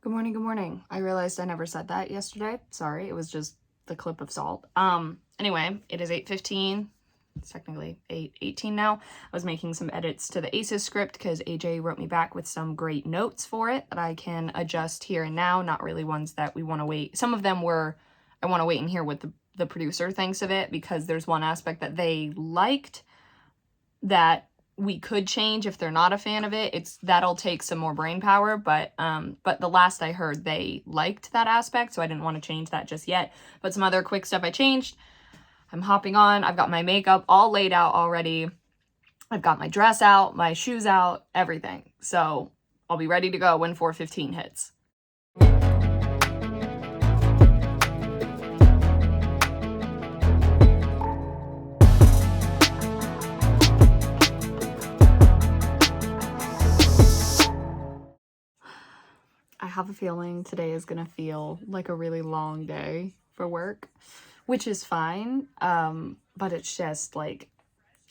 Good morning, good morning. I realized I never said that yesterday. Sorry, it was just the clip of salt. Anyway, it is 8:15. It's technically 8:18 now. I was making some edits to the ACES script because AJ wrote me back with some great notes for it that I can adjust here and now, not really ones that we want to wait. Some of them were, I want to wait and hear what the producer thinks of it, because there's one aspect that they liked that we could change if they're not a fan of it. That'll take some more brain power, but the last I heard, they liked that aspect, so I didn't want to change that just yet. But some other quick stuff I changed. I'm hopping on. I've got my makeup all laid out already. I've got my dress out, my shoes out, everything. So I'll be ready to go when 4:15 hits. I have a feeling today is gonna feel like a really long day for work, which is fine. But it's just like,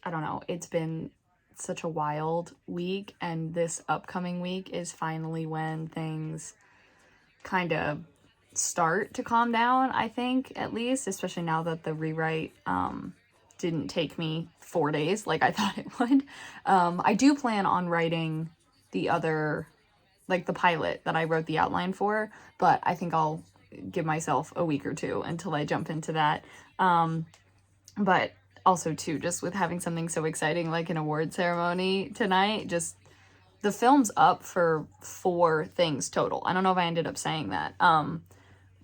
I don't know, it's been such a wild week, and this upcoming week is finally when things kind of start to calm down, I think, at least, especially now that the rewrite didn't take me 4 days like I thought it would. I do plan on writing the other, like the pilot that I wrote the outline for, but I think I'll give myself a week or two until I jump into that. But also too, just with having something so exciting like an award ceremony tonight, just the film's up for 4 things total. I don't know if I ended up saying that.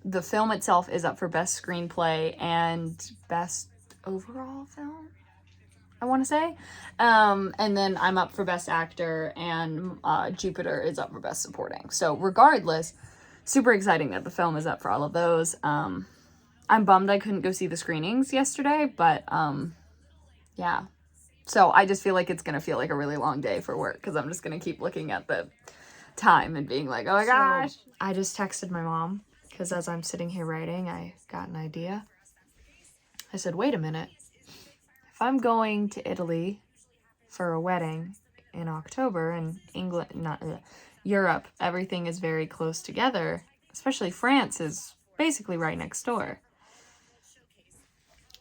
The film itself is up for best screenplay and best overall film, I want to say. And then I'm up for best actor, and Jupiter is up for best supporting. So regardless, super exciting that the film is up for all of those. I'm bummed I couldn't go see the screenings yesterday, but yeah. So I just feel like it's going to feel like a really long day for work, because I'm just going to keep looking at the time and being like, oh my gosh. I just texted my mom, because as I'm sitting here writing, I got an idea. I said, wait a minute. If I'm going to Italy for a wedding in October, and Europe, everything is very close together, especially France is basically right next door.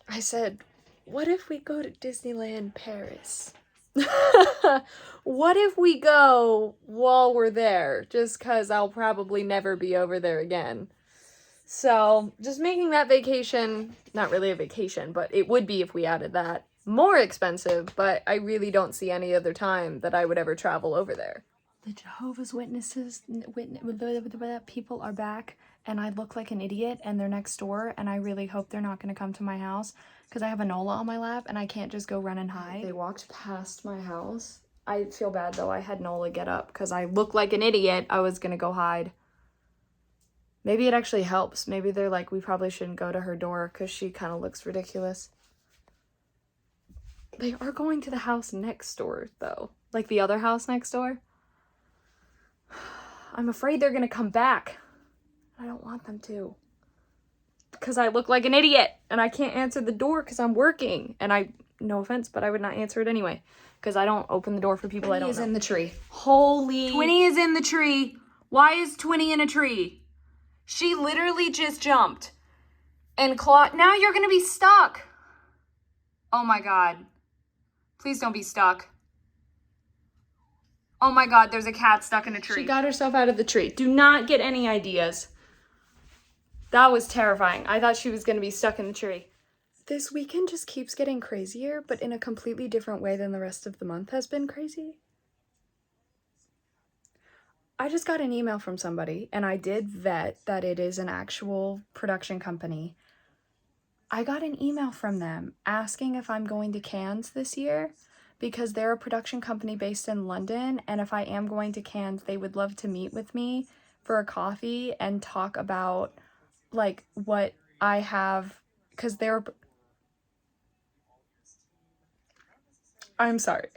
I said, what if we go to Disneyland Paris? What if we go while we're there? Just because I'll probably never be over there again. So just making that vacation, not really a vacation, but it would be if we added that, more expensive, but I really don't see any other time that I would ever travel over there. The Jehovah's Witnesses, people are back, and I look like an idiot, and they're next door, and I really hope they're not going to come to my house, because I have a Nola on my lap, and I can't just go run and hide. They walked past my house. I feel bad, though. I had Nola get up, because I look like an idiot. I was going to go hide. Maybe it actually helps. Maybe they're like, we probably shouldn't go to her door because she kind of looks ridiculous. They are going to the house next door, though. Like the other house next door. I'm afraid they're going to come back. I don't want them to. Because I look like an idiot and I can't answer the door because I'm working. And no offense, but I would not answer it anyway. Because I don't open the door for people I don't know. Twinny is in the tree. Holy. Twinny is in the tree. Why is Twinny in a tree? She literally just jumped and clawed. Now you're going to be stuck. Oh my God. Please don't be stuck. Oh my God, there's a cat stuck in a tree. She got herself out of the tree. Do not get any ideas. That was terrifying. I thought she was going to be stuck in the tree. This weekend just keeps getting crazier, but in a completely different way than the rest of the month has been crazy. I just got an email from somebody, and I did vet that it is an actual production company. I got an email from them asking if I'm going to Cannes this year, because they're a production company based in London, and if I am going to Cannes, they would love to meet with me for a coffee and talk about, like, what I have, because I'm sorry.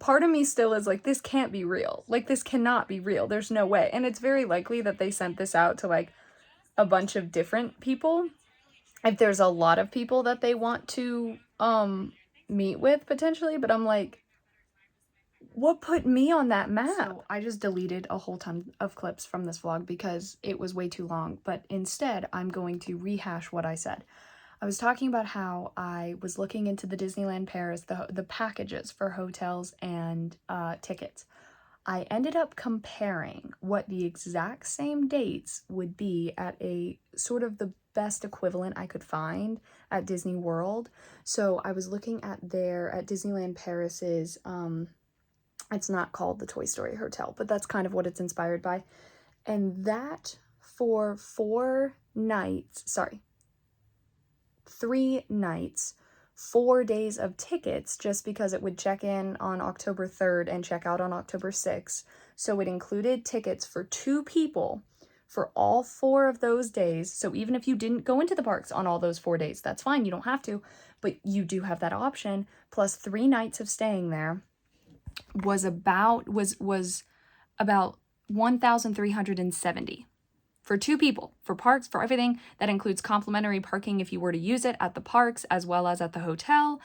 Part of me still is like, this can't be real. Like, this cannot be real. There's no way. And it's very likely that they sent this out to, like, a bunch of different people. If there's a lot of people that they want to meet with, potentially. But I'm like, what put me on that map? So I just deleted a whole ton of clips from this vlog because it was way too long, but instead I'm going to rehash what I said. I was talking about how I was looking into the Disneyland Paris, the packages for hotels and tickets. I ended up comparing what the exact same dates would be at a sort of the best equivalent I could find at Disney World. So I was looking at Disneyland Paris's, it's not called the Toy Story Hotel, but that's kind of what it's inspired by. And that for 3 nights, 4 days of tickets, just because it would check in on October 3rd and check out on October 6th. So it included tickets for 2 people for all 4 of those days. So even if you didn't go into the parks on all those 4 days, that's fine. You don't have to, but you do have that option. Plus 3 nights of staying there was about $1,370. For 2 people, for parks, for everything. That includes complimentary parking if you were to use it at the parks as well as at the hotel.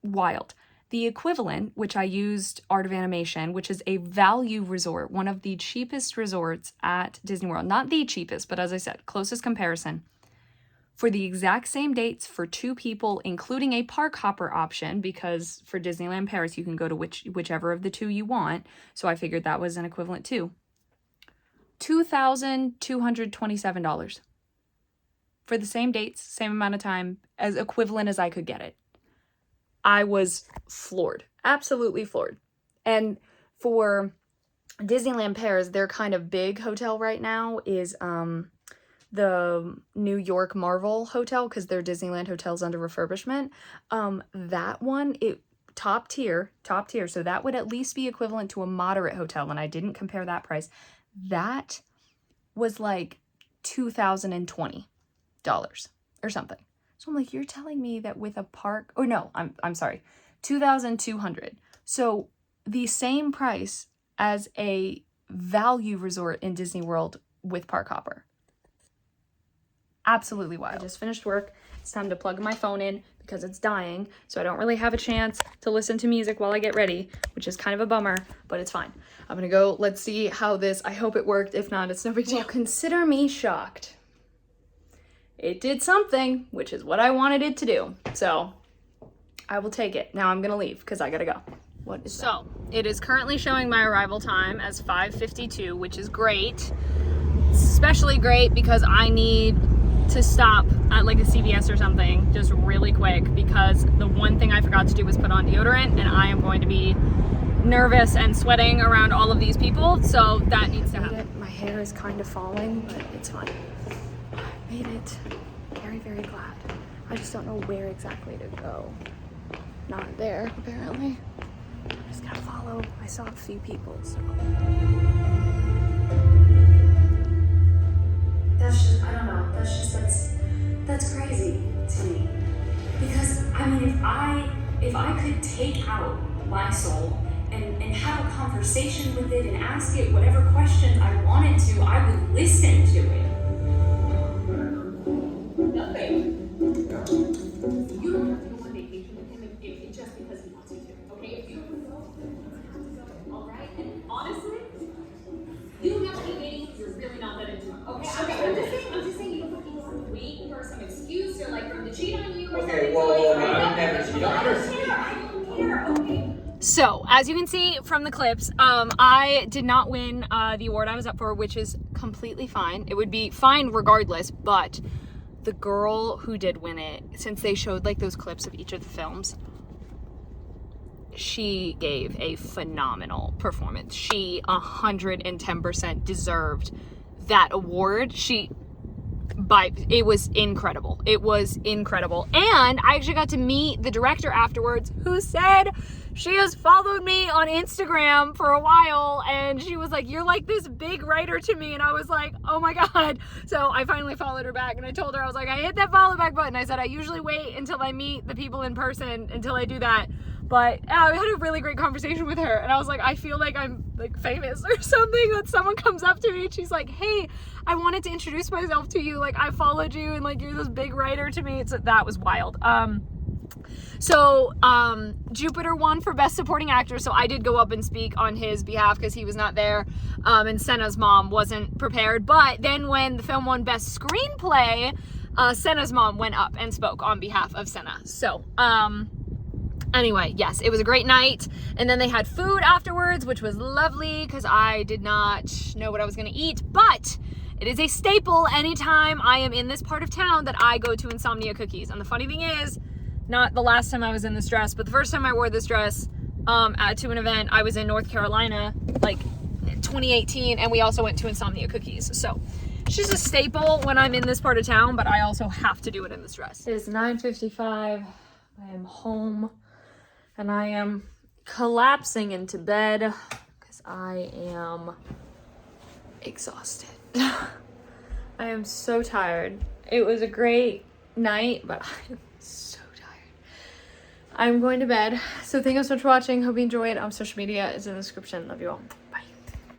Wild. The equivalent, which I used Art of Animation, which is a value resort, one of the cheapest resorts at Disney World. Not the cheapest, but as I said, closest comparison. For the exact same dates for 2 people, including a park hopper option, because for Disneyland Paris, you can go to whichever of the 2 you want. So I figured that was an equivalent too. $2,227 for the same dates, same amount of time, as equivalent as I could get it. I was floored, absolutely floored. And for Disneyland Paris, their kind of big hotel right now is the New York Marvel Hotel, because their Disneyland hotel's under refurbishment. That one, top tier, so that would at least be equivalent to a moderate hotel, and I didn't compare that price. That was like $2,020 or something. So I'm like, you're telling me that with a park, or no, I'm sorry, $2,200. So the same price as a value resort in Disney World with park hopper. Absolutely wild. I just finished work. It's time to plug my phone in because it's dying, so I don't really have a chance to listen to music while I get ready, which is kind of a bummer, but it's fine. I'm gonna go, let's see how this, I hope it worked. If not, it's no big deal. Well, consider me shocked. It did something, which is what I wanted it to do. So I will take it. Now I'm gonna leave because I gotta go. What is that? So it is currently showing my arrival time as 5:52, which is great. Especially great because I need to stop at like a CVS or something just really quick, because the one thing I forgot to do was put on deodorant, and I am going to be nervous and sweating around all of these people, so that needs to happen. My hair is kind of falling, but it's fine. I made it. Very, very glad. I just don't know where exactly to go. Not there, apparently. I'm just gonna follow. I saw a few people, so. That's just, I don't know, that's crazy to me. Because, I mean, if I could take out my soul and have a conversation with it and ask it whatever questions I wanted to, I would listen to it. Nothing. You don't have to go on vacation with him if just because he wants you to, okay? If you don't want to go, you don't have to go, all right? And honestly, you don't have to be dating if you're really not that into him, okay? I'm just saying you don't have to wait for some excuse or like for him to cheat on you or something. Okay, well, I don't care, okay? So, as you can see from the clips, I did not win the award I was up for, which is completely fine. It would be fine regardless, but the girl who did win it, since they showed like those clips of each of the films, she gave a phenomenal performance. She 110% deserved that award. It was incredible. It was incredible. And I actually got to meet the director afterwards, who said she has followed me on Instagram for a while, and she was like, you're like this big writer to me. And I was like, oh my God. So I finally followed her back, and I told her, I was like, I hit that follow back button. I said, I usually wait until I meet the people in person until I do that. But I had a really great conversation with her, and I was like, I feel like I'm like famous or something, that someone comes up to me and she's like, hey, I wanted to introduce myself to you. Like, I followed you, and like, you're this big writer to me. That was wild. So, Jupiter won for Best Supporting Actor, so I did go up and speak on his behalf because he was not there, and Senna's mom wasn't prepared. But then when the film won Best Screenplay, Senna's mom went up and spoke on behalf of Senna. So, anyway, yes, it was a great night. And then they had food afterwards, which was lovely because I did not know what I was going to eat. But it is a staple anytime I am in this part of town that I go to Insomnia Cookies. And the funny thing is, not the last time I was in this dress, but the first time I wore this dress to an event, I was in North Carolina, like 2018, and we also went to Insomnia Cookies. So it's just a staple when I'm in this part of town, but I also have to do it in this dress. It is 9:55. I am home, and I am collapsing into bed because I am exhausted. I am so tired. It was a great night, but I'm so tired. I'm going to bed. So thank you so much for watching. Hope you enjoyed. Social media is in the description. Love you all.